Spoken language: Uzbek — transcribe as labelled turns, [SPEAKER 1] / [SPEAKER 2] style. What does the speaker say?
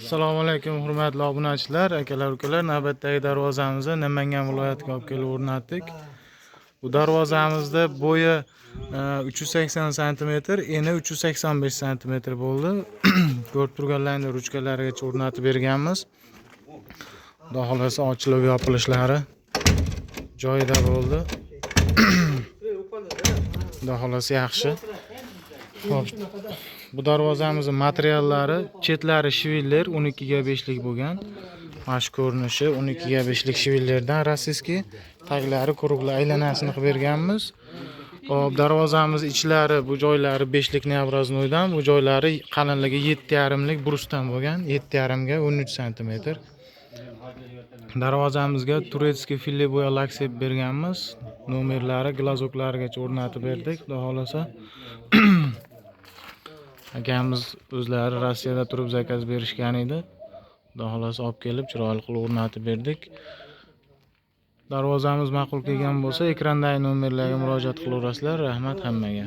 [SPEAKER 1] Assalomu alaykum hurmatli obunachilar, akalar, ukalar. Navbatdagi darvozamizni Namangan viloyatiga olib kelib o'rnatdik. Bu darvozamizda bo'yi 380 sm, eni 385 sm bo'ldi. Ko'rib turganlaringdek ruchkalarigacha o'rnatib berganmiz. Xudo xolasa ochilib yopilishlari joyida bo'ldi. Xudo xolasa yaxshi. Xo'p. Bu darvozamizning materiallari, chetlari shiviller 12 ga 5 lik bo'lgan. Mana shu ko'rinishi 12 ga 5 lik shivillerdan rossiyskiy, taglari quruqlar aylanasini qilib berganmiz. Xo'p, darvozamiz ichlari, bu joylari 5 lik nevroznoydan, bu joylari qalinligi 7,5 lik brusdan bo'lgan, 7,5 ga 13 sm. Darvozamizga turetskiy fille bo'ya lak sepib berganmiz. Nomerlari, glazoklarigacha o'rnatib berdik, xudo xolasa. Akamiz o'zlari Rossiyada turib zakaz berishgan edi. Xudo xolasa olib kelib chiroyli qilib o'rnatib berdik. Darvozamiz ma'qul kelgan bo'lsa, ekrandagi nomerlarga murojaat qilaverasizlar. Rahmat hammaga.